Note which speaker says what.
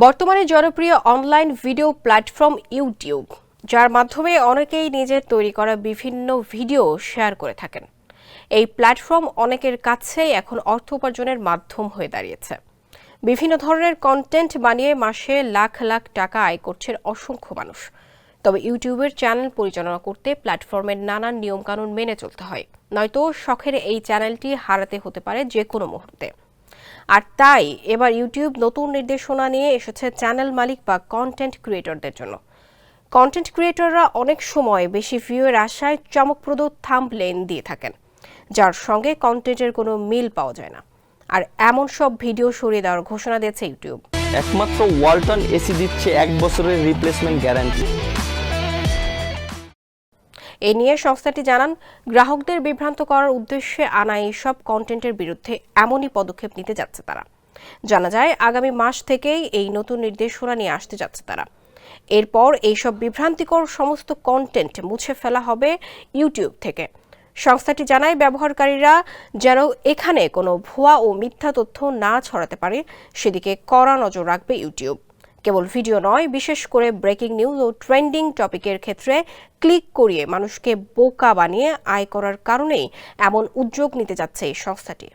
Speaker 1: বর্তমানে জনপ্রিয় online video platform YouTube, যার মাধ্যমে অনেকেই নিজের তৈরি করা বিভিন্ন ভিডিও শেয়ার করে থাকেন। এই প্ল্যাটফর্ম অনেকের কাছেই এখন অর্থ উপার্জনের মাধ্যম হয়ে দাঁড়িয়েছে। বিভিন্ন ধরনের কন্টেন্ট বানিয়ে মাসে লাখ লাখ টাকা আয় করছেন অসংখ্য মানুষ। তবে ইউটিউবের চ্যানেল পরিচালনা করতে প্ল্যাটফর্মের নানান নিয়মকানুন মেনে চলতে হয়, নয়তো শখের এই চ্যানেলটি হারাতে হতে পারে যে কোনো মুহূর্তে। আর তাই এবার ইউটিউব নতুন নির্দেশনা নিয়ে এসেছে চ্যানেল মালিক বা কন্টেন্ট ক্রিয়েটরদের জন্য। কন্টেন্ট ক্রিয়েটররা অনেক সময় বেশি ভিউয়ের আশায় চমকপ্রদ থাম্বনেইল দিয়ে থাকেন, যার সঙ্গে কন্টেন্টের কোনো মিল পাওয়া যায় না। আর এমন সব ভিডিও সরিয়ে দেওয়ার ঘোষণা দিয়েছে ইউটিউব।
Speaker 2: একমাত্র ওয়ালটন এসি দিচ্ছে 1 বছরের রিপ্লেসমেন্ট গ্যারান্টি।
Speaker 1: এ নিয়ে সংস্থাটি জানান, গ্রাহকদের বিভ্রান্ত করার উদ্দেশ্যে আনা এইসব কন্টেন্টের বিরুদ্ধে এমনই পদক্ষেপ নিতে যাচ্ছে তারা। জানা যায়, আগামী মাস থেকেই এই নতুন নির্দেশনা নিয়ে আসতে যাচ্ছে তারা। এরপর এইসব বিভ্রান্তিকর সমস্ত কন্টেন্ট মুছে ফেলা হবে ইউটিউব থেকে। সংস্থাটি জানায়, ব্যবহারকারীরা যেন এখানে কোনো ভুয়া ও মিথ্যা তথ্য না ছড়াতে পারে সেদিকে কড়া নজর রাখবে ইউটিউব। কেবল ভিডিও নয়, বিশেষ করে ব্রেকিং নিউজ ও ট্রেন্ডিং টপিকের ক্ষেত্রে ক্লিক করিয়ে মানুষকে বোকা বানিয়ে আয় করার কারণেই এমন উদ্যোগ নিতে যাচ্ছে এই সংস্থাটি।